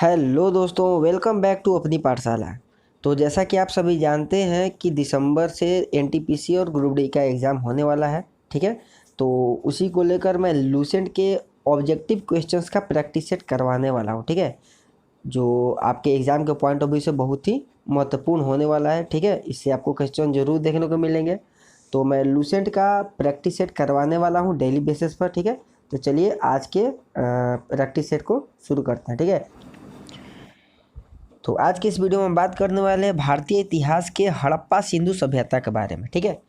Hello दोस्तों, welcome back to अपनी पाठशाला। तो जैसा कि आप सभी जानते हैं कि दिसंबर से एनटीपीसी और ग्रुप डी का एग्ज़ाम होने वाला है। ठीक है, तो उसी को लेकर मैं लूसेंट के ऑब्जेक्टिव क्वेश्चंस का प्रैक्टिस सेट करवाने वाला हूँ। ठीक है, जो आपके एग्ज़ाम के पॉइंट ऑफ व्यू से बहुत ही महत्वपूर्ण होने वाला है। ठीक है, इससे आपको क्वेश्चन ज़रूर देखने को मिलेंगे। तो मैं लूसेंट का प्रैक्टिस सेट करवाने वाला हूँ डेली बेसिस पर। ठीक है, तो चलिए आज के प्रैक्टिस सेट को शुरू करते हैं। ठीक है, तो आज के इस वीडियो में हम बात करने वाले हैं भारतीय इतिहास के हड़प्पा सिंधु सभ्यता के बारे में। ठीक है,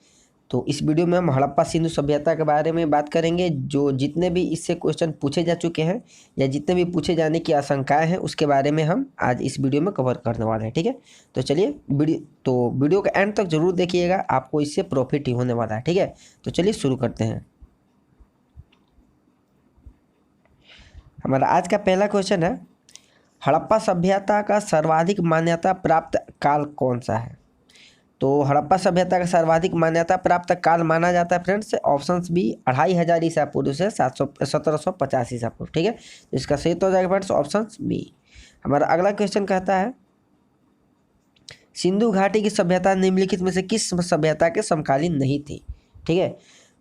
तो इस वीडियो में हम हड़प्पा सिंधु सभ्यता के बारे में बात करेंगे। जो जितने भी इससे क्वेश्चन पूछे जा चुके हैं या जितने भी पूछे जाने की आशंकाएं हैं उसके बारे में हम आज इस वीडियो में कवर करने वाले हैं। ठीक है, तो चलिए वीडियो के एंड तक जरूर देखिएगा, आपको इससे प्रॉफिट ही होने वाला है। ठीक है, तो चलिए शुरू करते हैं। हमारा आज का पहला क्वेश्चन है, हड़प्पा सभ्यता का सर्वाधिक मान्यता प्राप्त काल कौन सा है? तो हड़प्पा सभ्यता का सर्वाधिक मान्यता प्राप्त काल माना जाता है फ्रेंड्स, ऑप्शंस बी 2500 ईसा पूर्व से 1750 ईसा पूर्व। ठीक है, तो इसका सही तो हो जाएगा फ्रेंड्स ऑप्शंस बी। हमारा अगला क्वेश्चन कहता है, सिंधु घाटी की सभ्यता निम्नलिखित में से किस सभ्यता के समकालीन नहीं थी? ठीक है,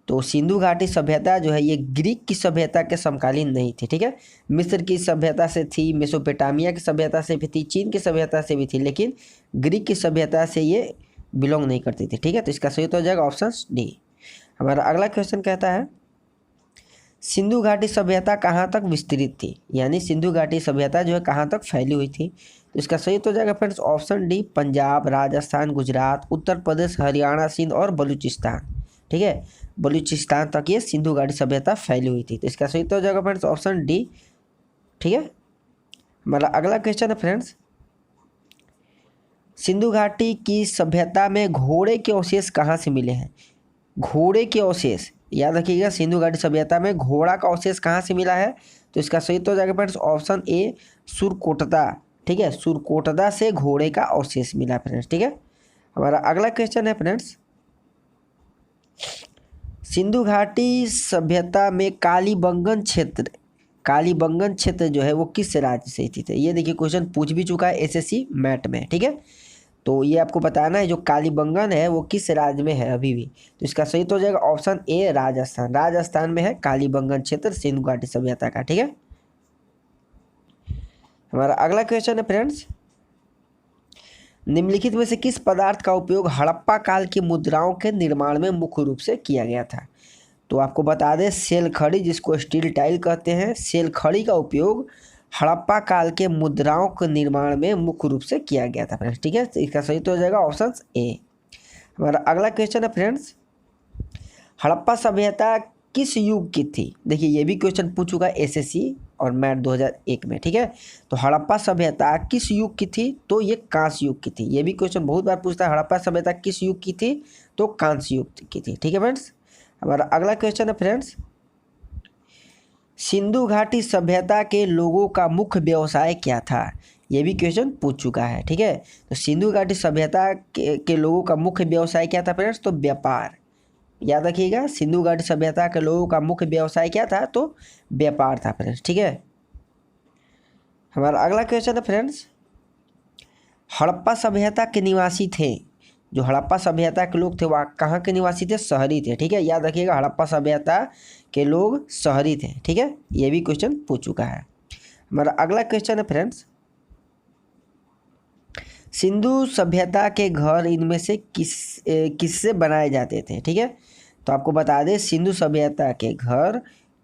तो सिंधु घाटी सभ्यता जो है ये ग्रीक की सभ्यता के समकालीन नहीं थी। ठीक है, मिस्र की सभ्यता से थी, मेसोपोटामिया की सभ्यता से भी थी, चीन की सभ्यता से भी थी, लेकिन ग्रीक की सभ्यता से ये बिलोंग नहीं करती थी। ठीक है, तो इसका सही तो हो जाएगा ऑप्शन डी। हमारा अगला क्वेश्चन कहता है, सिंधु घाटी सभ्यता कहाँ तक विस्तृत थी? यानी सिंधु घाटी सभ्यता जो है कहाँ तक फैली हुई थी? तो इसका सही तो हो जाएगा friends option D, Punjab, Rajasthan, Gujarat, Uttar Pradesh, Haryana, Sindh और बलूचिस्तान। ठीक है, बलूचिस्तान तक ये सिंधु घाटी सभ्यता फैली हुई थी। तो इसका सही तो हो जाएगा फ्रेंड्स ऑप्शन डी। ठीक है, हमारा अगला क्वेश्चन है फ्रेंड्स, सिंधु घाटी की सभ्यता में घोड़े के अवशेष कहाँ से मिले हैं? घोड़े के अवशेष याद रखिएगा, सिंधु घाटी सभ्यता में घोड़ा का अवशेष कहाँ से मिला है? तो इसका सही तो हो जाएगा फ्रेंड्स ऑप्शन ए, सुरकोटदा। ठीक है, सुरकोटदा से घोड़े का अवशेष मिला फ्रेंड्स। ठीक है, हमारा अगला क्वेश्चन है फ्रेंड्स, सिंधु घाटी सभ्यता में कालीबंगन क्षेत्र जो है वो किस राज्य से स्थित है? ये देखिए क्वेश्चन पूछ भी चुका है एसएससी मैट में। ठीक है, तो ये आपको बताना है जो कालीबंगन है वो किस राज्य में है अभी भी। तो इसका सही तो हो जाएगा ऑप्शन ए, राजस्थान। राजस्थान में है कालीबंगन क्षेत्र सिंधु घाटी सभ्यता का। ठीक है, हमारा अगला क्वेश्चन है फ्रेंड्स, निम्नलिखित में से किस पदार्थ का उपयोग हड़प्पा काल की मुद्राओं के निर्माण में मुख्य रूप से किया गया था? तो आपको बता दें, सेल खड़ी जिसको स्टील टाइल कहते हैं, सेल खड़ी का उपयोग हड़प्पा काल के मुद्राओं के निर्माण में मुख्य रूप से किया गया था फ्रेंड्स। ठीक है, तो इसका सही तो हो जाएगा ऑप्शन ए। हमारा अगला क्वेश्चन है फ्रेंड्स, हड़प्पा सभ्यता किस युग की थी? देखिए ये भी क्वेश्चन पूछ चुका है एसएससी और मैट 2001 में। ठीक है, तो हड़प्पा सभ्यता किस युग की थी? तो ये कांस्य युग की थी। ये भी क्वेश्चन बहुत बार पूछता है, हड़प्पा सभ्यता किस युग की थी? तो कांस्य युग की थी। ठीक है फ्रेंड्स, हमारा अगला क्वेश्चन है फ्रेंड्स, सिंधु घाटी सभ्यता के लोगों का मुख्य व्यवसाय क्या था? ये भी क्वेश्चन पूछ चुका है। ठीक है, तो सिंधु घाटी सभ्यता के लोगों का मुख्य व्यवसाय क्या था फ्रेंड्स? तो व्यापार। याद रखिएगा, सिंधु घाटी सभ्यता के लोगों का मुख्य व्यवसाय क्या था? तो व्यापार था फ्रेंड्स। ठीक है, हमारा अगला क्वेश्चन है फ्रेंड्स, हड़प्पा सभ्यता के निवासी थे, जो हड़प्पा सभ्यता के लोग थे वह कहाँ के निवासी थे? शहरी थे। ठीक है, याद रखिएगा हड़प्पा सभ्यता के लोग शहरी थे। ठीक है, ये भी क्वेश्चन पूछ चुका है। हमारा अगला क्वेश्चन है फ्रेंड्स, सिंधु सभ्यता के घर इनमें से किससे बनाए जाते थे? ठीक है, तो आपको बता दें, सिंधु सभ्यता के घर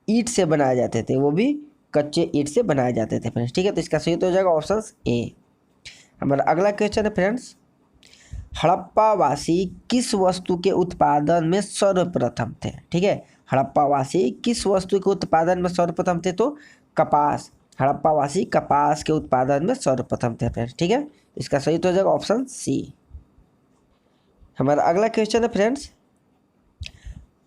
ईंट से बनाए जाते थे, वो भी कच्चे ईंट से बनाए जाते थे फ्रेंड्स। ठीक है, तो इसका सही तो हो जाएगा ऑप्शन ए। हमारा अगला क्वेश्चन है फ्रेंड्स, हड़प्पावासी किस वस्तु के उत्पादन में सर्वप्रथम थे? ठीक है, हड़प्पावासी किस वस्तु के उत्पादन में सर्वप्रथम थे? तो कपास। हड़प्पावासी कपास के उत्पादन में सर्वप्रथम थे फ्रेंड्स। ठीक है, इसका सही तो हो जाएगा ऑप्शन सी। हमारा अगला क्वेश्चन है फ्रेंड्स,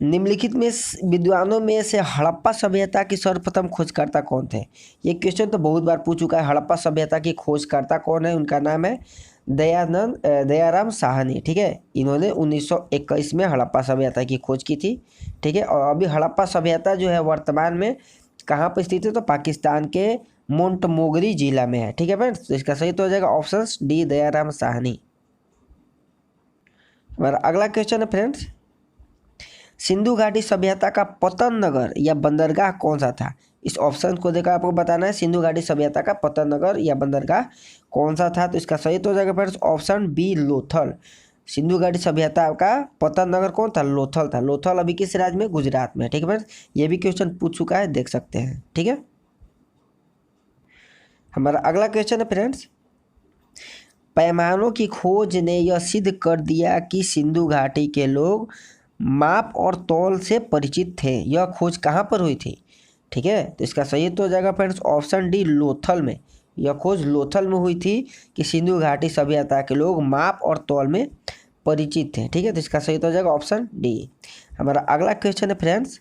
निम्नलिखित में विद्वानों में से हड़प्पा सभ्यता की सर्वप्रथम खोजकर्ता कौन थे? ये क्वेश्चन तो बहुत बार पूछ चुका है, हड़प्पा सभ्यता की खोजकर्ता कौन है? उनका नाम है दयाराम साहनी। ठीक है, इन्होंने 1921 में हड़प्पा सभ्यता की खोज की थी। ठीक है, और अभी हड़प्पा सभ्यता जो है वर्तमान में कहाँ पर स्थित है? तो पाकिस्तान के मोंटमोगरी जिला में है। ठीक है फ्रेंड्स, तो इसका सही तो हो जाएगा ऑप्शन डी, दयाराम साहनी। हमारा अगला क्वेश्चन है फ्रेंड्स, सिंधु घाटी सभ्यता का पतन नगर या बंदरगाह कौन सा था? इस ऑप्शन को देखकर आपको बताना है सिंधु घाटी सभ्यता का पतन नगर या बंदरगाह कौन सा था। तो इसका सही तो हो जाएगा friends option B, Lothal. Sindhu घाटी सभ्यता का पतन नगर कौन था? लोथल था। लोथल अभी किस राज्य में? गुजरात में। ठीक है फ्रेंड्स, ये भी क्वेश्चन पूछ चुका है, देख सकते हैं। ठीक है, हमारा अगला क्वेश्चन है फ्रेंड्स, पैमानों की खोज ने यह सिद्ध कर दिया कि सिंधु घाटी के लोग माप और तौल से परिचित थे। यह खोज कहाँ पर हुई थी? ठीक है, तो इसका सही तो हो जाएगा फ्रेंड्स ऑप्शन डी, लोथल में। यह खोज लोथल में हुई थी कि सिंधु घाटी सभ्यता के लोग माप और तौल में परिचित थे। ठीक है, तो इसका सही तो हो जाएगा ऑप्शन डी। हमारा अगला क्वेश्चन है फ्रेंड्स,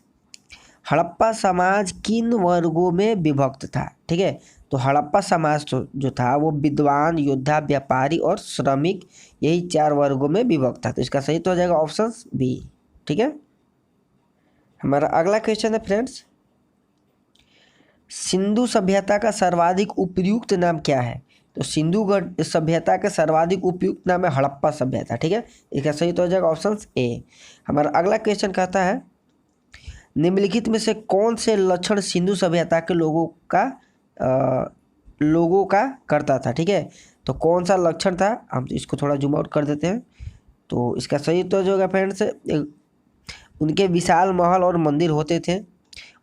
हड़प्पा समाज किन वर्गों में विभक्त था? ठीक है, तो हड़प्पा समाज जो था वो विद्वान, योद्धा, व्यापारी और श्रमिक, यही 4 वर्गों में विभक्त था। तो इसका सही तो हो जाएगा ऑप्शन बी। ठीक है, हमारा अगला क्वेश्चन है फ्रेंड्स, सिंधु सभ्यता का सर्वाधिक उपयुक्त नाम क्या है? तो सिंधु सभ्यता का सर्वाधिक उपयुक्त नाम है हड़प्पा सभ्यता। ठीक है, इसका सही तो हो जाएगा ऑप्शन ए। हमारा अगला क्वेश्चन कहता है, निम्नलिखित में से कौन से लक्षण सिंधु सभ्यता के लोगों का करता था? ठीक है, तो कौन सा लक्षण था? हम इसको थोड़ा जूम आउट कर देते हैं। तो इसका सही तो जो होगा फ्रेंड्स, उनके विशाल महल और मंदिर होते थे,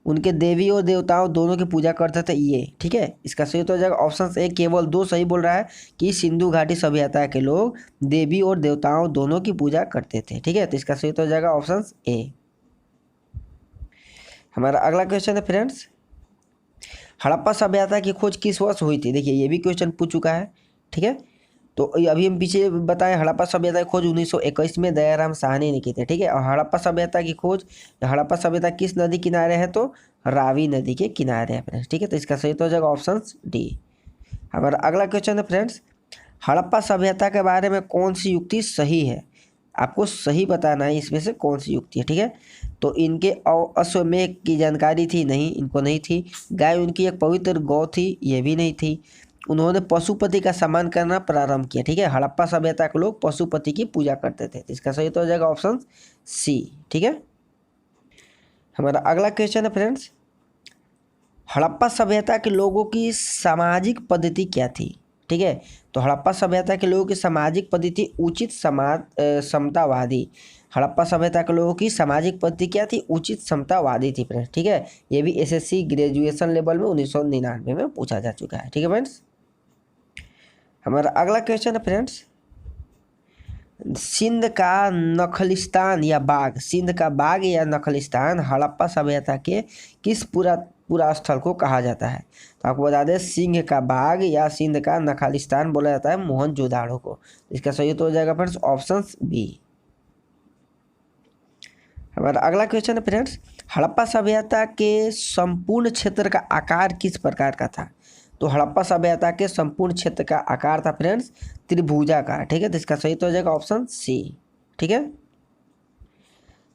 उनके देवी और देवताओं दोनों की पूजा करते थे ये। ठीक है, इसका सही तो हो जाएगा ऑप्शन ए, केवल 2 सही बोल रहा है कि सिंधु घाटी सभ्यता के लोग देवी और देवताओं दोनों की पूजा करते थे। ठीक है, तो इसका सही तो हो जाएगा ऑप्शन ए। हमारा अगला क्वेश्चन है फ्रेंड्स, हड़प्पा सभ्यता की खोज किस वर्ष हुई थी? देखिए ये भी क्वेश्चन पूछ चुका है। ठीक है, तो अभी हम पीछे बताएं, हड़प्पा सभ्यता की खोज 1921 में दयाराम साहनी ने की थी। ठीक है, और हड़प्पा सभ्यता की खोज, हड़प्पा सभ्यता किस नदी किनारे है? तो रावी नदी के किनारे है फ्रेंड्स। ठीक है, तो इसका सही तो हो जाएगा ऑप्शन डी। हमारा अगला क्वेश्चन है फ्रेंड्स, हड़प्पा सभ्यता के बारे में कौन सी युक्ति सही है? आपको सही बताना है इसमें से कौन सी युक्ति है। ठीक है, तो इनके अश्वमेध की जानकारी थी? नहीं, इनको नहीं थी। गाय उनकी एक पवित्र गौ थी? ये भी नहीं थी। उन्होंने पशुपति का सम्मान करना प्रारंभ किया। ठीक है, हड़प्पा सभ्यता के लोग पशुपति की पूजा करते थे। तो इसका सही तो हो जाएगा ऑप्शन सी। ठीक है, हमारा अगला क्वेश्चन है फ्रेंड्स, हड़प्पा सभ्यता के लोगों की सामाजिक पद्धति क्या थी? ठीक है, तो हड़प्पा सभ्यता के लोगों की सामाजिक पद्धति उचित समाज समतावादी। हड़प्पा सभ्यता के लोगों की सामाजिक पद्धति क्या थी? उचित समतावादी थी फ्रेंड्स। ठीक है, ये भी एसएससी ग्रेजुएशन लेवल में 1999 में पूछा जा चुका है। ठीक है फ्रेंड्स, हमारा अगला क्वेश्चन है फ्रेंड्स, सिंध का नखलिस्तान या बाग, सिंध का बाग या नखलिस्तान हड़प्पा सभ्यता के किस पूरा स्थल को कहा जाता है? तो आपको बता दें, सिंह का बाग या सिंध का नखालिस्तान बोला जाता है मोहनजोदाड़ो को। इसका सही तो हो जाएगा फ्रेंड्स ऑप्शन बी। हमारा अगला क्वेश्चन है फ्रेंड्स, हड़प्पा सभ्यता के संपूर्ण क्षेत्र का आकार किस प्रकार का था? तो हड़प्पा सभ्यता के संपूर्ण क्षेत्र का आकार था फ्रेंड्स त्रिभुजाकार। ठीक है, तो इसका सही तो हो जाएगा ऑप्शन सी। ठीक है,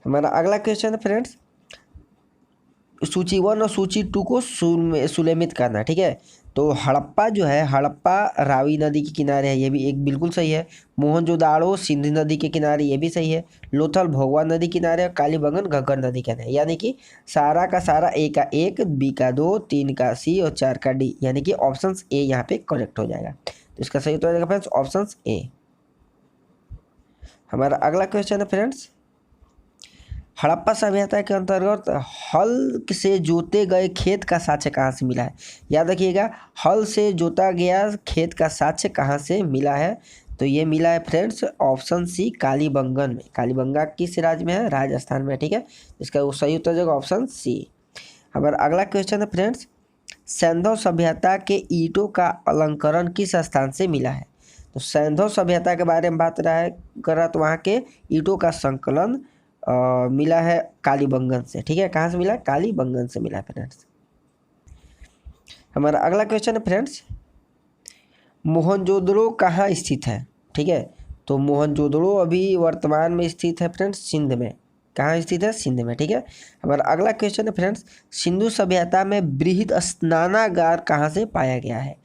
हमारा अगला क्वेश्चन है फ्रेंड्स, सूची 1 और सूची 2 को सुलेमित करना। ठीक है, तो हड़प्पा जो है, हड़प्पा रावी नदी के किनारे है, ये भी एक बिल्कुल सही है। मोहनजोदाड़ो सिंध नदी के किनारे, ये भी सही है। लोथल भोगवा नदी किनारे और कालीबंगन घग्गर नदी के किनारे। यानी कि सारा का सारा ए का 1, बी का 2, 3 का सी और 4 का डी, यानी कि ऑप्शन ए यहाँ पे करेक्ट हो जाएगा। तो इसका सही तो हो जाएगा फ्रेंड्स ऑप्शन ए। हमारा अगला क्वेश्चन है फ्रेंड्स, हड़प्पा सभ्यता के अंतर्गत हल से जोते गए खेत का साक्ष्य कहाँ से मिला है? याद रखिएगा, हल से जोता गया खेत का साक्ष्य कहाँ से मिला है? तो ये मिला है फ्रेंड्स ऑप्शन सी, कालीबंगन में। कालीबंगा किस राज्य में है? राजस्थान में। ठीक है, इसका वो सही उत्तर हो जाएगा ऑप्शन सी। हमारा अगला क्वेश्चन है फ्रेंड्स, सैंधव सभ्यता के ईंटों का अलंकरण किस स्थान से मिला है? तो सैंधव सभ्यता के बारे में बात कर रहा, तो वहाँ के ईंटों का संकलन मिला है कालीबंगन से। ठीक है, कहाँ से मिला? कालीबंगन से मिला है फ्रेंड्स। हमारा अगला क्वेश्चन है फ्रेंड्स, मोहनजोदड़ो कहाँ स्थित है? ठीक है, तो मोहनजोदड़ो अभी वर्तमान में स्थित है फ्रेंड्स सिंध में। कहाँ स्थित है? सिंध में। ठीक है, हमारा अगला क्वेश्चन है फ्रेंड्स, सिंधु सभ्यता में बृहद स्नानागार कहाँ से पाया गया है?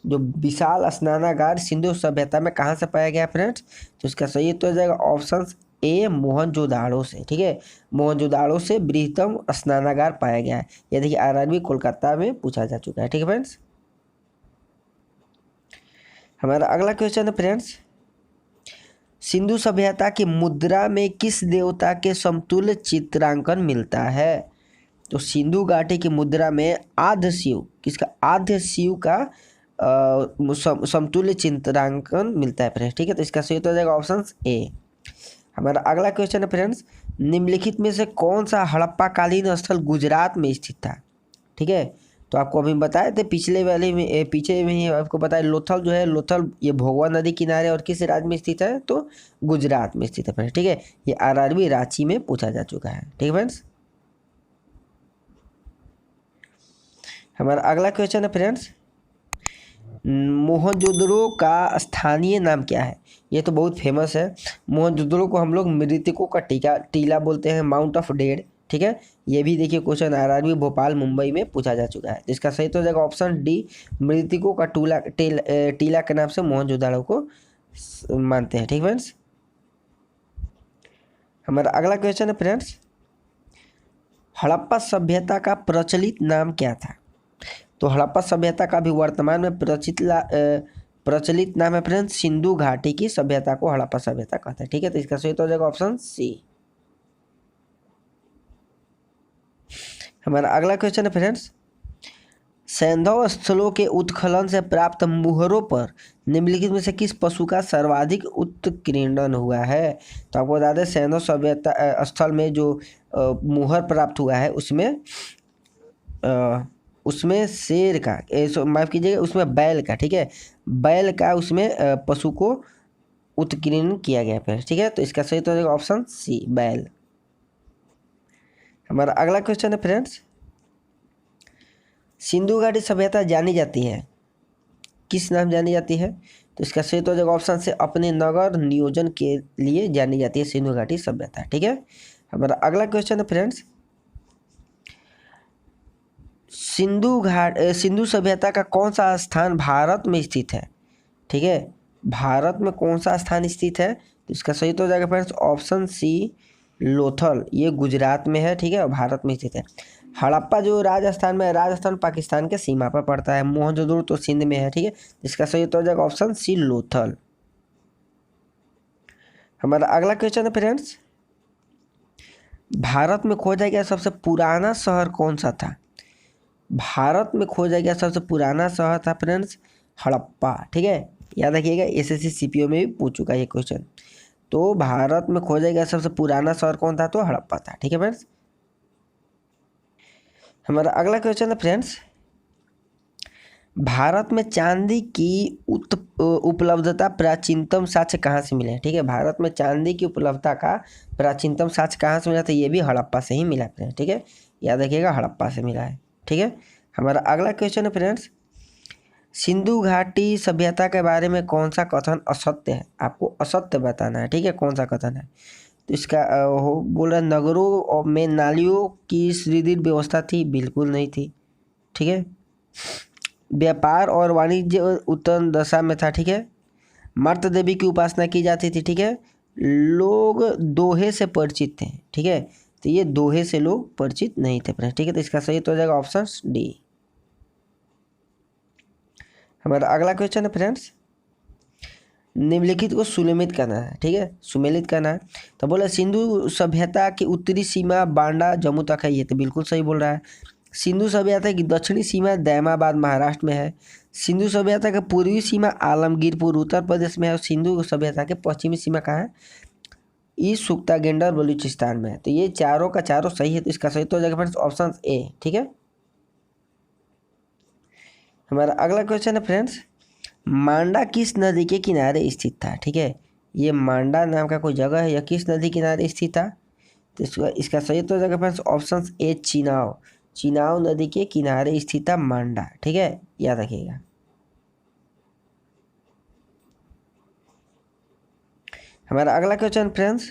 जो विशाल स्नानागार सिंधु सभ्यता में कहाँ से पाया गया फ्रेंड्स? तो इसका सही उत्तर हो जाएगा ऑप्शन ए, मोहनजोदाड़ो से। ठीक है, मोहनजोदाड़ो से बृहत्तम स्नानागार पाया गया है। यह देखिए आरआरबी कोलकाता में पूछा जा चुका है। ठीक है फ्रेंड्स, हमारा अगला क्वेश्चन है फ्रेंड्स, सिंधु सभ्यता की मुद्रा में किस देवता के समतुल्य चित्रांकन मिलता है? तो सिंधु घाटी की मुद्रा में आद्य शिव, किसका? आद्य शिव का समतुल्य चित्रांकन मिलता है फ्रेंड्स। ठीक है, तो इसका सही उत्तर हो जाएगा ऑप्शन ए। हमारा अगला क्वेश्चन है फ्रेंड्स, निम्नलिखित में से कौन सा हड़प्पा कालीन स्थल गुजरात में स्थित था? ठीक है, तो आपको अभी बताए थे पिछले वाले में, पीछे में ही आपको बताया, लोथल जो है, लोथल ये भोगवा नदी किनारे और किस राज्य में स्थित है? तो गुजरात में स्थित है फ्रेंड्स। ठीक है, ये आरआरबी रांची में पूछा जा चुका है। ठीक है फ्रेंड्स, हमारा अगला क्वेश्चन है फ्रेंड्स, मोहनजोदड़ो का स्थानीय नाम क्या है? ये तो बहुत फेमस है। मोहनजोदड़ो को हम लोग मृतकों का टीला बोलते हैं, माउंट ऑफ डेड। ठीक है, ये भी देखिए क्वेश्चन आरआरबी भोपाल मुंबई में पूछा जा चुका है। इसका सही तो हो जाएगा ऑप्शन डी, मृतकों का टीला के नाम से मोहनजोदड़ो को मानते हैं। ठीक फ्रेंड्स, हमारा अगला क्वेश्चन है फ्रेंड्स, हड़प्पा सभ्यता का प्रचलित नाम क्या था? तो हड़प्पा सभ्यता का भी वर्तमान में प्रचलित नाम है फ्रेंड्स, सिंधु घाटी की सभ्यता को हड़प्पा सभ्यता कहते हैं। ठीक है, तो इसका सही हो जाएगा ऑप्शन सी। हमारा अगला क्वेश्चन है फ्रेंड्स, सैंधव स्थलों के उत्खनन से प्राप्त मुहरों पर निम्नलिखित में से किस पशु का सर्वाधिक उत्कीर्णन हुआ है? तो आपको बता दें, सैंधव सभ्यता स्थल में जो मुहर प्राप्त हुआ है उसमें शेर का, माफ कीजिएगा, उसमें बैल का। ठीक है, बैल का उसमें पशु को उत्कीर्ण किया गया फिर। ठीक है, तो इसका सही तो होगा ऑप्शन सी, बैल। हमारा अगला क्वेश्चन है फ्रेंड्स, सिंधु घाटी सभ्यता जानी जाती है, किस नाम जानी जाती है? तो इसका सही तो हो जाएगा ऑप्शन से, अपने नगर नियोजन के लिए जानी जाती है सिंधु घाटी सभ्यता। ठीक है, हमारा अगला क्वेश्चन है फ्रेंड्स, सिंधु सभ्यता का कौन सा स्थान भारत में स्थित है? ठीक है, भारत में कौन सा स्थान स्थित है? तो इसका सही तो हो जाएगा फ्रेंड्स ऑप्शन सी, लोथल। ये गुजरात में है। ठीक है, और भारत में स्थित है। हड़प्पा जो राजस्थान में है, राजस्थान पाकिस्तान के सीमा पर पड़ता है। मोहनजोदड़ो तो सिंध में है। ठीक है, इसका सही तो हो जाएगा ऑप्शन सी, लोथल। हमारा अगला क्वेश्चन है फ्रेंड्स, भारत में खोजा गया सबसे पुराना शहर कौन सा था? भारत में खोजा गया सबसे पुराना शहर था फ्रेंड्स हड़प्पा। ठीक है, याद रखिएगा, एसएससी सीपीओ में भी पूछ चुका है ये क्वेश्चन। तो भारत में खोजा गया सबसे पुराना शहर कौन था? तो हड़प्पा था। ठीक है फ्रेंड्स, हमारा अगला क्वेश्चन है फ्रेंड्स, भारत में चांदी की उपलब्धता प्राचीनतम साक्ष्य कहाँ से मिले? ठीक है, भारत में चांदी की उपलब्धता का प्राचीनतम साक्ष्य कहाँ से मिला? था ये भी हड़प्पा से ही मिला फ्रेंड्स। ठीक है, याद रखिएगा, हड़प्पा से मिला है। ठीक है, हमारा अगला क्वेश्चन है फ्रेंड्स, सिंधु घाटी सभ्यता के बारे में कौन सा कथन असत्य है? आपको असत्य बताना है। ठीक है, कौन सा कथन है? तो इसका बोल रहा है, नगरों में नालियों की सुदृढ़ व्यवस्था थी, बिल्कुल नहीं थी। ठीक है, व्यापार और वाणिज्य उत्तम दशा में था। ठीक है, मर्त देवी की उपासना की जाती थी। ठीक है, लोग दोहे से परिचित थे। ठीक है, तो ये दोहे से लोग परिचित नहीं थे फ्रेंड्स। ठीक है, तो इसका सही तो हो जाएगा ऑप्शन डी। हमारा अगला क्वेश्चन है फ्रेंड्स, निम्नलिखित को सुमेलित करना है। ठीक है, सुमेलित करना है। तो बोला सिंधु सभ्यता की उत्तरी सीमा बांडा जम्मू तक है, ये तो बिल्कुल सही बोल रहा है। सिंधु सभ्यता की दक्षिणी सीमा दैमाबाद महाराष्ट्र में है। सिंधु सभ्यता की पूर्वी सीमा आलमगीरपुर उत्तर प्रदेश में है। और सिंधु सभ्यता के पश्चिमी सीमा कहाँ है? ईस्ट सुक्तागेंडर बलूचिस्तान में है। तो ये चारों का चारों सही है, तो इसका सही तो हो जाएगा फ्रेंड्स ऑप्शन ए। ठीक है, हमारा अगला क्वेश्चन है फ्रेंड्स, मांडा किस नदी के किनारे स्थित था? ठीक है, ये मांडा नाम का कोई जगह है, यह किस नदी किनारे स्थित था? तो इसका सही तो हो जाएगा friends option A, Chenab. Chenab नदी के किनारे स्थित था मांडा। ठीक है, याद रखिएगा। हमारा अगला क्वेश्चन फ्रेंड्स,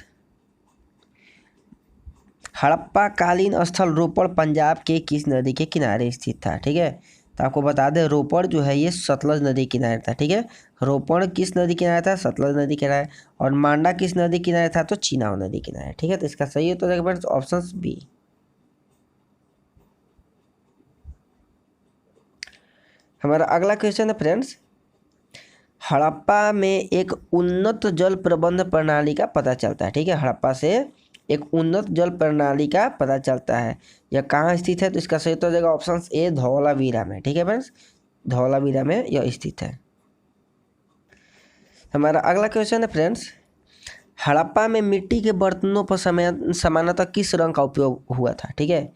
हड़प्पा कालीन स्थल रोपड़ पंजाब के किस नदी के किनारे स्थित था? ठीक है, तो आपको बता दें रोपड़ जो है ये सतलज नदी किनारे था। ठीक है, रोपड़ किस नदी किनारे था? सतलज नदी किनारे। और मांडा किस नदी किनारे था? तो चिनाब नदी किनारे। ठीक है, तो इसका सही है तो देखो फ्रेंड्स ऑप्शन बी। हमारा अगला क्वेश्चन है फ्रेंड्स, हड़प्पा में एक उन्नत जल प्रबंध प्रणाली का पता चलता है। ठीक है, हड़प्पा से एक उन्नत जल प्रणाली का पता चलता है। यह कहाँ स्थित है? तो इसका सही तो हो जाएगा ऑप्शन ए धौलावीरा में। ठीक है फ्रेंड्स, धौलावीरा में यह स्थित है। हमारा अगला क्वेश्चन है फ्रेंड्स, हड़प्पा में मिट्टी के बर्तनों पर सामान्यतः किस रंग का उपयोग हुआ था? ठीक है,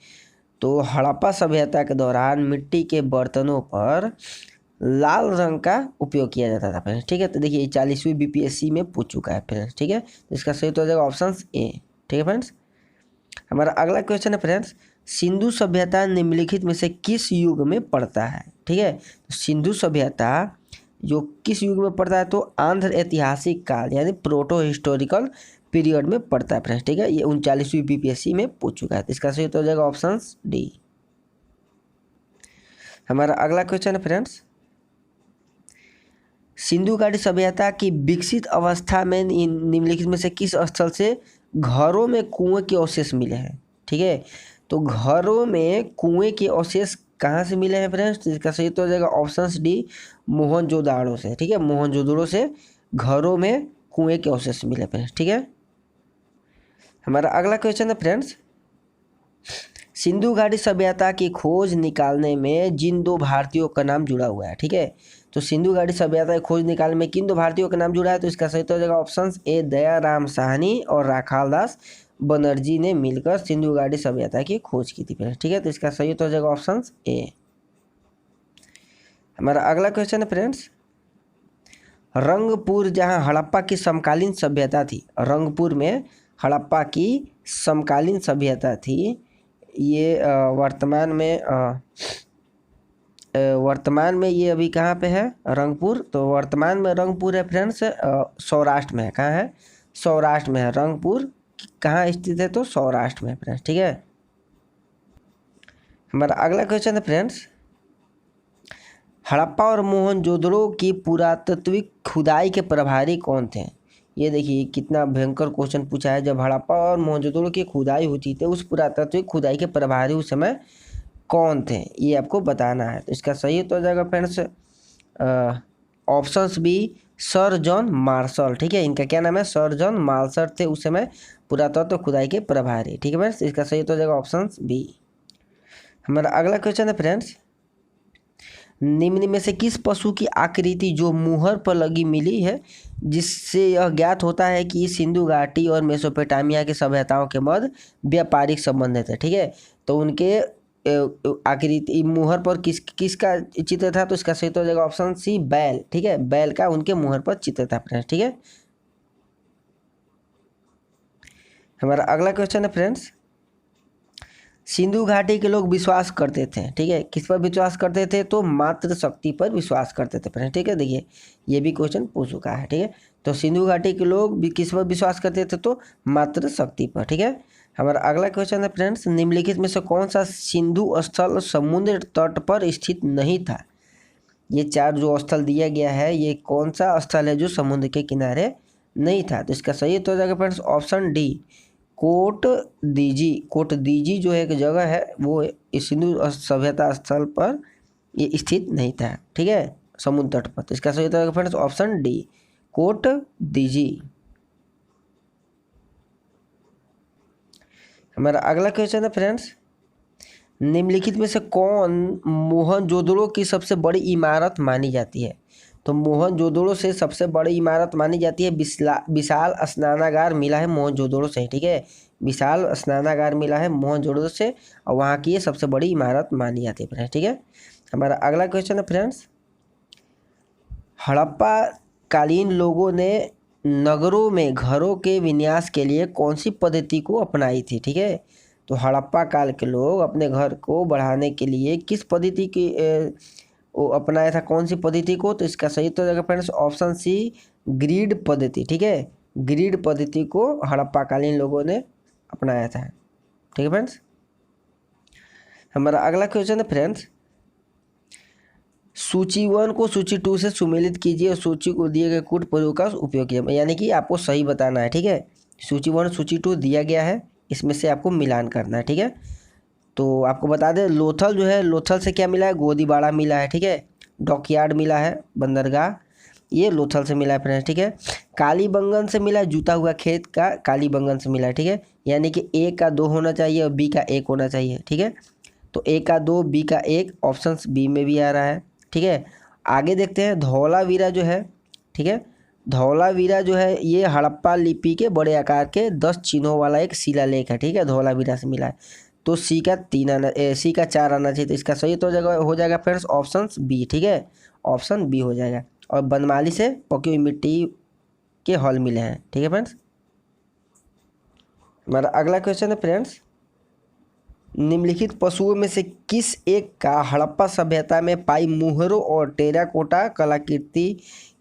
तो हड़प्पा सभ्यता के दौरान मिट्टी के बर्तनों पर लाल रंग का उपयोग किया जाता था फ्रेंड्स। ठीक है, तो देखिए 40वीं बीपीएससी में पूछ चुका है फ्रेंड्स। ठीक है, तो इसका सही तो हो जाएगा ऑप्शन ए। ठीक है फ्रेंड्स, हमारा अगला क्वेश्चन है फ्रेंड्स, सिंधु सभ्यता निम्नलिखित में से किस युग में पड़ता है? ठीक है, तो सिंधु सभ्यता जो किस युग में पड़ता है? तो आंध्र ऐतिहासिक काल यानी प्रोटो हिस्टोरिकल पीरियड में पड़ता है फ्रेंड्स। ठीक है, ये 39वीं बीपीएससी में पूछ चुका है, तो इसका सही तो हो जाएगा ऑप्शन डी। हमारा अगला क्वेश्चन है फ्रेंड्स, सिंधु घाटी सभ्यता की विकसित अवस्था में निम्नलिखित में से किस स्थल से घरों में कुएं के अवशेष मिले हैं? ठीक है, तो घरों में कुएं के अवशेष कहाँ से मिले हैं फ्रेंड्स? तो इसका सही तो हो जाएगा ऑप्शन डी मोहनजोदाड़ो से। ठीक है, मोहनजोदड़ो से घरों में कुएं के अवशेष मिले फ्रेंड्स। ठीक है, हमारा अगला क्वेश्चन है फ्रेंड्स, सिंधु घाटी सभ्यता की खोज निकालने में जिन दो भारतीयों का नाम जुड़ा हुआ है? ठीक है, तो सिंधु घाटी सभ्यता की खोज निकालने में किन दो भारतीयों का नाम जुड़ा है? तो इसका सही तो हो जाएगा ऑप्शन ए दयाराम साहनी और राखाल दास बनर्जी ने मिलकर सिंधु घाटी सभ्यता की खोज की थी। ठीक है, तो इसका सही तो हो जाएगा ऑप्शन ए। हमारा अगला क्वेश्चन है फ्रेंड्स, रंगपुर जहां हड़प्पा की समकालीन सभ्यता थी, रंगपुर में हड़प्पा की समकालीन सभ्यता थी, ये वर्तमान में ये अभी कहाँ पे है? रंगपुर। तो वर्तमान में रंगपुर है फ्रेंड्स सौराष्ट्र में है। कहाँ है? सौराष्ट्र में है रंगपुर। कहाँ स्थित है? तो सौराष्ट्र में है फ्रेंड्स। ठीक है, हमारा अगला क्वेश्चन है फ्रेंड्स, हड़प्पा और मोहनजोदड़ो की पुरातात्विक खुदाई के प्रभारी कौन थे? ये देखिए कितना भयंकर क्वेश्चन पूछा है। जब हड़प्पा और मोहनजोदड़ो की खुदाई होती थी उस पुरातात्विक खुदाई के प्रभारी उस समय कौन थे, ये आपको बताना है। तो इसका सही तो हो जाएगा friends options B sir John Marshall. ठीक है, इनका क्या नाम है? सर जॉन मार्शल थे उस समय पुरातत्व खुदाई के प्रभारी। ठीक है फ्रेंड्स, इसका सही तो हो जाएगा ऑप्शन बी। हमारा अगला क्वेश्चन है फ्रेंड्स, निम्न में से किस पशु की आकृति जो मुहर पर लगी मिली है जिससे यह ज्ञात होता है कि सिंधु घाटी और मेसोपोटामिया की सभ्यताओं के मध्य व्यापारिक संबंध थे? ठीक है, तो उनके आकृति मुहर पर किसका चित्र था? तो इसका सही तो हो जाएगा ऑप्शन सी बैल। ठीक है, बैल का उनके मुहर पर चित्र था फ्रेंड्स। ठीक है, हमारा अगला क्वेश्चन है फ्रेंड्स, सिंधु घाटी के लोग विश्वास करते थे, ठीक है, किस पर विश्वास करते थे? तो मातृ शक्ति पर विश्वास करते थे फ्रेंड्स। ठीक है, देखिए ये भी क्वेश्चन पूछ चुका है। ठीक है, तो सिंधु घाटी के लोग भी किस पर विश्वास करते थे? तो मातृ शक्ति पर। ठीक है, हमारा अगला क्वेश्चन है फ्रेंड्स, निम्नलिखित में से कौन सा सिंधु स्थल समुद्र तट पर स्थित नहीं था? ये चार जो स्थल दिया गया है ये कौन सा स्थल है जो समुद्र के किनारे नहीं था? तो इसका सही तो हो जाएगा friends option D Kot Diji. Kot Diji जो एक जगह है वो इस सिंधु सभ्यता स्थल पर ये स्थित नहीं था। ठीक है, समुद्र तट पर। तो इसका सही तो होगा फ्रेंड्स ऑप्शन डी कोट दीजी। हमारा अगला क्वेश्चन है फ्रेंड्स, निम्नलिखित में से कौन मोहनजोदड़ो की सबसे बड़ी इमारत मानी जाती है? तो मोहनजोदड़ो से सबसे बड़ी इमारत मानी जाती है विशाल स्नानागार मिला है मोहनजोदड़ो से। ठीक है, विशाल स्नानागार मिला है मोहनजोदड़ो से और वहाँ की ये सबसे बड़ी इमारत मानी जाती है फ्रेंड्स। ठीक है, हमारा अगला क्वेश्चन है फ्रेंड्स, हड़प्पा कालीन लोगों ने नगरों में घरों के विन्यास के लिए कौन सी पद्धति को अपनाई थी? ठीक है, तो हड़प्पा काल के लोग अपने घर को बढ़ाने के लिए किस पद्धति की वो अपनाया था? कौन सी पद्धति को? तो इसका सही तो होगा फ्रेंड्स ऑप्शन सी ग्रिड पद्धति। ठीक है, ग्रिड पद्धति को हड़प्पा कालीन लोगों ने अपनाया था। ठीक है फ्रेंड्स। हमारा अगला क्वेश्चन है फ्रेंड्स, सूची 1 को सूची 2 से सुमेलित कीजिए और सूची को दिए गए कूट प्रयोग का उपयोग कीजिए, यानी कि आपको सही बताना है। ठीक है, सूची 1 सूची 2 दिया गया है, इसमें से आपको मिलान करना है। ठीक है, तो आपको बता दें लोथल जो है, लोथल से क्या मिला है, गोदीबाड़ा मिला है। ठीक है, डॉकयार्ड मिला है, बंदरगाह, ये लोथल से मिला है फ्रेंड्स। ठीक है, कालीबंगन से मिला है, जूता हुआ खेत का कालीबंगन से मिला है। ठीक है, यानी कि ए का 2 होना चाहिए और बी का 1 होना चाहिए। ठीक है, तो ए का 2 बी का 1 ऑप्शन बी में भी आ रहा है। ठीक है, आगे देखते हैं धौलावीरा जो है। ठीक है, धौलावीरा जो है ये हड़प्पा लिपि के बड़े आकार के 10 चिन्हों वाला एक शिलालेख है। ठीक है, धौलावीरा से मिला है, तो सी का 3 आना, सी का 4 आना चाहिए, तो इसका सही तो हो जाएगा फ्रेंड्स ऑप्शन बी। ठीक है, ऑप्शन बी हो जाएगा। और बनमाली से पकी हुई मिट्टी के हॉल मिले हैं। ठीक है फ्रेंड्स। हमारा अगला क्वेश्चन है फ्रेंड्स, निम्नलिखित पशुओं में से किस एक का हड़प्पा सभ्यता में पाई मुहरों और टेराकोटा कलाकृति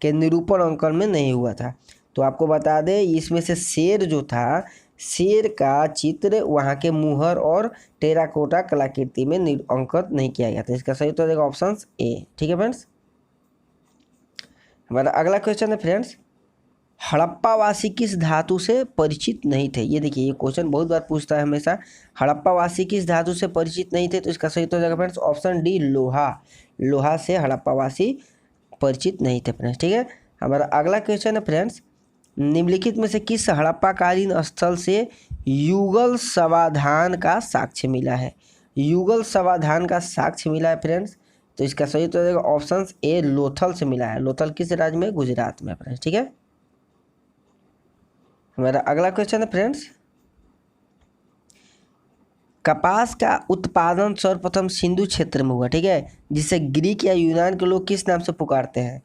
के निरूपण अंकन में नहीं हुआ था? तो आपको बता दें इसमें से शेर जो था, शेर का चित्र वहाँ के मुहर और टेराकोटा कलाकृति में अंकित नहीं किया गया था। इसका सही तो हो जाएगा ऑप्शन ए। ठीक है फ्रेंड्स। हमारा अगला क्वेश्चन है फ्रेंड्स, हड़प्पावासी किस धातु से परिचित नहीं थे? ये देखिए, ये क्वेश्चन बहुत बार पूछता है हमेशा, हड़प्पावासी किस धातु से परिचित नहीं थे? तो इसका सही तो हो जाएगा फ्रेंड्स ऑप्शन डी, लोहा। लोहा से हड़प्पावासी परिचित नहीं थे फ्रेंड्स। ठीक है, हमारा अगला क्वेश्चन है फ्रेंड्स, निम्नलिखित में से किस हड़प्पाकालीन स्थल से युगल समाधान का साक्ष्य मिला है? युगल समाधान का साक्ष्य मिला है फ्रेंड्स, तो इसका सही तो हो जाएगा ऑप्शन ए, लोथल से मिला है। लोथल किस राज्य में? गुजरात में फ्रेंड्स। ठीक है, हमारा अगला क्वेश्चन है फ्रेंड्स, कपास का उत्पादन सर्वप्रथम सिंधु क्षेत्र में हुआ। ठीक है, जिसे ग्रीक या यूनान के लोग किस नाम से पुकारते हैं?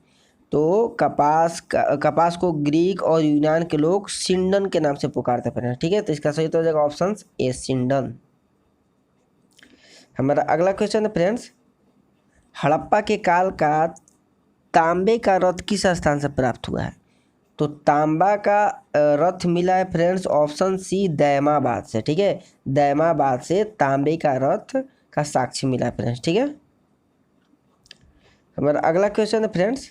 तो कपास को ग्रीक और यूनान के लोग सिंडन के नाम से पुकारते हैं फ्रेंड्स। ठीक है, तो इसका सही तो हो जाएगा ऑप्शन ए, सिंडन। हमारा अगला क्वेश्चन है फ्रेंड्स, हड़प्पा के काल का तांबे का रथ किस स्थान से प्राप्त हुआ है? तो तांबा का रथ मिला है फ्रेंड्स ऑप्शन सी, दैमाबाद से। ठीक है, दैमाबाद से तांबे का रथ का साक्ष्य मिला है फ्रेंड्स। ठीक है, हमारा अगला क्वेश्चन है फ्रेंड्स,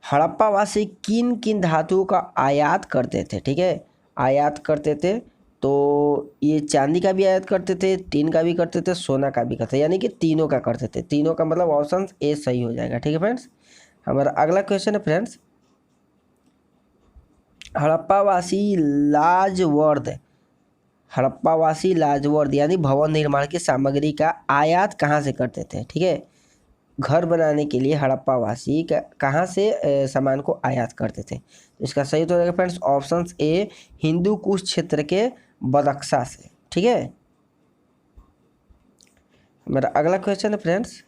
हड़प्पावासी किन किन धातुओं का आयात करते थे? ठीक है, आयात करते थे, तो ये चांदी का भी आयात करते थे, टीन का भी करते थे, सोना का भी करते थे, यानी कि तीनों का करते थे। तीनों का मतलब ऑप्शन ए सही हो जाएगा। ठीक है फ्रेंड्स। हमारा अगला क्वेश्चन है फ्रेंड्स, हड़प्पावासी लाजवर्द यानी भवन निर्माण की सामग्री का आयात कहाँ से करते थे? ठीक है, घर बनाने के लिए हड़प्पावासी कहाँ से सामान को आयात करते थे? तो इसका सही तो हो जाएगा friends option A, Hindu Kush क्षेत्र के बदख्शा से। ठीक है, मेरा अगला क्वेश्चन है फ्रेंड्स,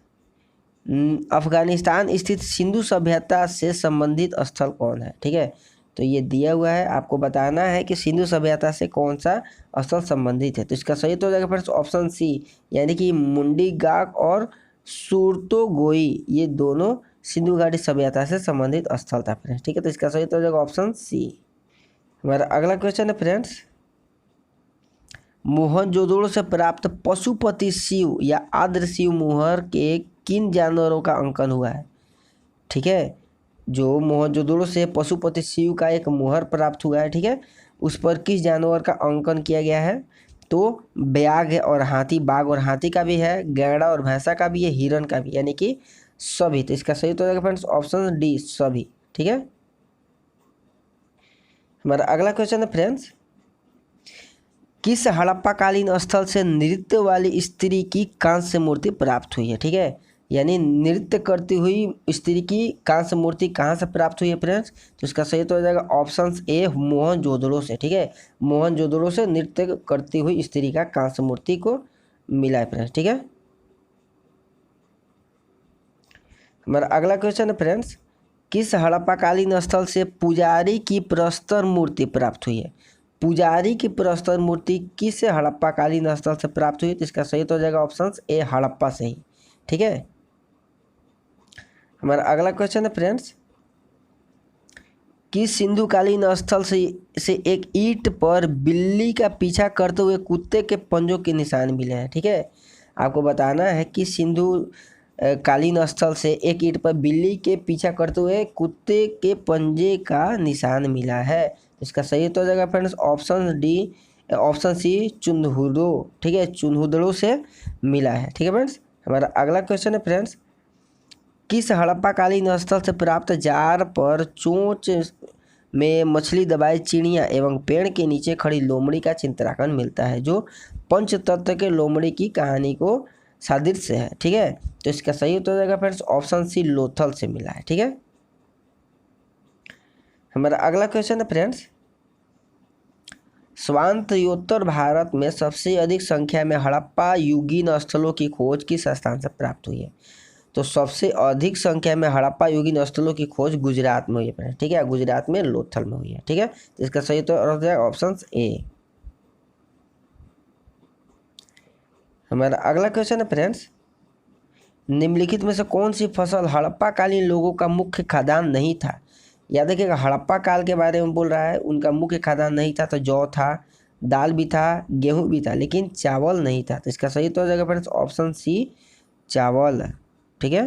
अफगानिस्तान स्थित सिंधु सभ्यता से संबंधित स्थल कौन है? ठीक है, तो ये दिया हुआ है, आपको बताना है कि सिंधु सभ्यता से कौन सा स्थल संबंधित है। तो इसका सही तो हो जाएगा फ्रेंड्स ऑप्शन सी, यानी कि मुंडी गाक और सुरतोगोई, ये दोनों सिंधु घाटी सभ्यता से संबंधित स्थल था फ्रेंड्स। ठीक है, तो इसका सही तो हो जाएगा ऑप्शन सी। हमारा अगला क्वेश्चन है फ्रेंड्स, मोहनजोदड़ो से प्राप्त पशुपति शिव या आद्र शिव मुहर के किन जानवरों का अंकन हुआ है? ठीक है, जो मोहनजोदड़ो से पशुपति शिव का एक मुहर प्राप्त हुआ है, ठीक है, उस पर किस जानवर का अंकन किया गया है? तो ब्याघ और हाथी, बाघ और हाथी का भी है, गैंडा और भैंसा का भी है, हिरन का भी, यानी कि सभी। तो इसका सही तो हो जाएगा फ्रेंड्स ऑप्शन डी, सभी। ठीक है, हमारा अगला क्वेश्चन है फ्रेंड्स, किस हड़प्पाकालीन स्थल से नृत्य वाली स्त्री की कांस्य मूर्ति प्राप्त हुई है? ठीक है, यानी नृत्य करती हुई स्त्री की कांस्य मूर्ति कहाँ से प्राप्त हुई है फ्रेंड्स? तो इसका सही तो हो जाएगा ऑप्शन ए, मोहनजोदड़ो से। ठीक है, मोहनजोदड़ो से नृत्य करती हुई स्त्री का कांस्य मूर्ति को मिला है फ्रेंड्स। ठीक है, हमारा अगला क्वेश्चन है फ्रेंड्स, किस हड़प्पाकालीन स्थल से पुजारी की प्रस्तर मूर्ति प्राप्त हुई है? पुजारी की प्रस्तर मूर्ति किस हड़प्पाकालीन स्थल से प्राप्त हुई? तो इसका सही तो हो जाएगा ऑप्शन ए, हड़प्पा से ही। ठीक है, हमारा अगला क्वेश्चन है फ्रेंड्स, किस सिंधुकालीन स्थल से एक ईंट पर बिल्ली का पीछा करते हुए कुत्ते के पंजों के निशान मिले हैं। ठीक है, आपको बताना है कि सिंधु कालीन स्थल से एक ईंट पर बिल्ली के पीछा करते हुए कुत्ते के पंजे का निशान मिला है। इसका सही उत्तर हो जाएगा फ्रेंड्स ऑप्शन सी चुनहुदो। ठीक है, चुनहुदड़ों से मिला है। ठीक है फ्रेंड्स, हमारा अगला क्वेश्चन है फ्रेंड्स, किस हड़प्पाकालीन स्थल से प्राप्त जार पर चोंच में मछली दबाई चिड़िया एवं पेड़ के नीचे खड़ी लोमड़ी का चित्रांकन मिलता है, जो पंचतत्व के लोमड़ी की कहानी को सादृश्य है। ठीक है, तो इसका सही उत्तर हो जाएगा फ्रेंड्स ऑप्शन सी लोथल से मिला है। ठीक है, हमारा अगला क्वेश्चन है फ्रेंड्स, स्वायत्तोत्तर भारत में सबसे अधिक संख्या में हड़प्पा युगीन स्थलों की खोज किस स्थान से प्राप्त हुई है? तो सबसे अधिक संख्या में हड़प्पा युगीन स्थलों की खोज गुजरात में हुई है। ठीक है, गुजरात में लोथल में हुई है। ठीक है, तो इसका सही उत्तर हो जाएगा ऑप्शन ए। हमारा अगला क्वेश्चन है फ्रेंड्स, निम्नलिखित में से कौन सी फसल हड़प्पा कालीन लोगों का मुख्य खाद्यान्न नहीं था? याद रखिएगा, हड़प्पा काल के बारे में बोल रहा है, उनका मुख्य खाद्यान्न नहीं था। तो जौ था, दाल भी था, गेहूं भी था, लेकिन चावल नहीं था। तो इसका सही उत्तर हो जाएगा फ्रेंड्स ऑप्शन सी चावल। ठीक है,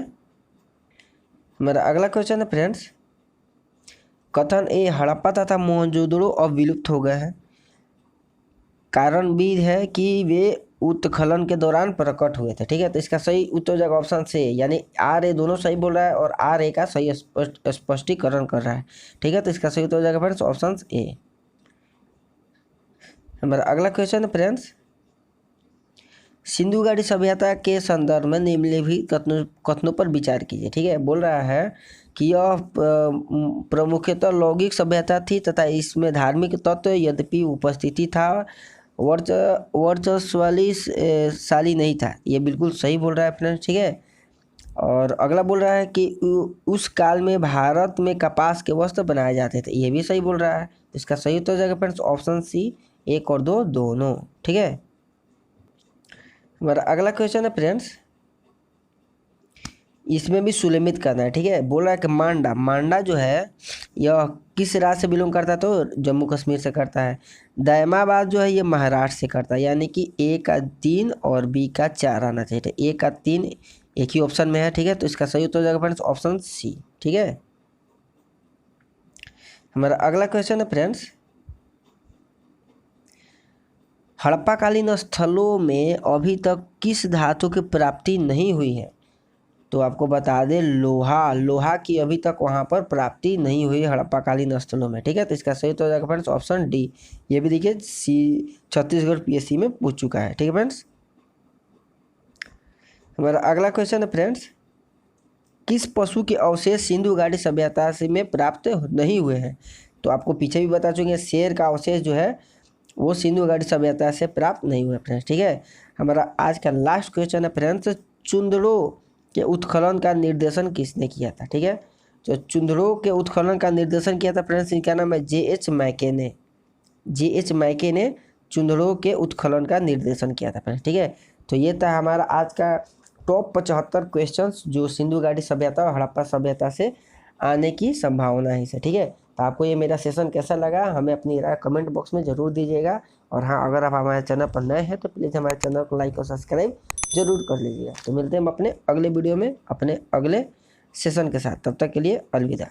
हमारा अगला क्वेश्चन है फ्रेंड्स, कथन ए हड़प्पा तथा मोहनजोदड़ो अब विलुप्त हो गए हैं, कारण भी है कि वे उत्खनन के दौरान प्रकट हुए थे। ठीक है, तो इसका सही उत्तर हो जाएगा ऑप्शन से, यानी आर ए दोनों सही बोल रहा है और आर ए का सही स्पष्टीकरण कर रहा है। ठीक है, तो इसका सही उत्तर हो जाएगा फ्रेंड्स ऑप्शन ए। हमारा अगला क्वेश्चन है फ्रेंड्स, सिंधु घाटी सभ्यता के संदर्भ में निम्नलिखित कथनों पर विचार कीजिए। ठीक है, बोल रहा है कि यह प्रमुखतः लौकिक सभ्यता थी तथा इसमें धार्मिक तत्व यद्यपि उपस्थिति था, वर्चस्वशाली नहीं था। ये बिल्कुल सही बोल रहा है फ्रेंड्स। ठीक है, और अगला बोल रहा है कि उस काल में भारत में कपास के वस्त्र बनाए जाते थे। ये भी सही बोल रहा है। इसका सही उत्तर हो जाएगा फ्रेंड्स ऑप्शन सी 1 और 2 दोनों। ठीक है, हमारा अगला क्वेश्चन है फ्रेंड्स, इसमें भी सुलेमित करना है। ठीक है, बोल रहा है कि मांडा जो है यह किस राज्य से बिलोंग करता है? तो जम्मू कश्मीर से करता है। दायमाबाद जो है ये महाराष्ट्र से करता है, यानी कि ए का 3 और बी का 4 आना चाहिए। तो ए का 3 एक ही ऑप्शन में है। ठीक है, तो इसका सही उत्तर हो जाएगा फ्रेंड्स ऑप्शन सी। ठीक है, हमारा अगला क्वेश्चन है फ्रेंड्स, हड़प्पाकालीन स्थलों में अभी तक किस धातु की प्राप्ति नहीं हुई है? तो आपको बता दें लोहा की अभी तक वहाँ पर प्राप्ति नहीं हुई हड़प्पाकालीन स्थलों में। ठीक है, तो इसका सही उत्तर हो जाएगा फ्रेंड्स ऑप्शन डी। ये भी देखिए छत्तीसगढ़ पीएससी में पूछ चुका है। ठीक है फ्रेंड्स, हमारा अगला क्वेश्चन है फ्रेंड्स, किस पशु के अवशेष सिंधु घाटी सभ्यता से में प्राप्त नहीं हुए हैं? तो आपको पीछे भी बता चुके हैं, शेर का अवशेष जो है वो सिंधु घाटी सभ्यता से प्राप्त नहीं हुआ फ्रेंड्स। ठीक है, हमारा आज का लास्ट क्वेश्चन है फ्रेंड्स, चुंदड़ों के उत्खनन का निर्देशन किसने किया था? ठीक है, तो चुंदड़ों के उत्खनन का निर्देशन किया था फ्रेंड्स, इनका नाम है J.H. मैके ने चुंदड़ों के उत्खनन का निर्देशन किया था फ्रेंड्स। ठीक है, तो ये था हमारा आज का टॉप 75 क्वेश्चंस जो सिंधु घाटी सभ्यता और हड़प्पा सभ्यता से आने की संभावना है इसे। ठीक है, तो आपको ये मेरा सेशन कैसा लगा हमें अपनी राय कमेंट बॉक्स में ज़रूर दीजिएगा। और हाँ, अगर आप हमारे चैनल पर नए हैं तो प्लीज़ हमारे चैनल को लाइक और सब्सक्राइब जरूर कर लीजिएगा। तो मिलते हैं हम अपने अगले वीडियो में अपने अगले सेशन के साथ। तब तक के लिए अलविदा।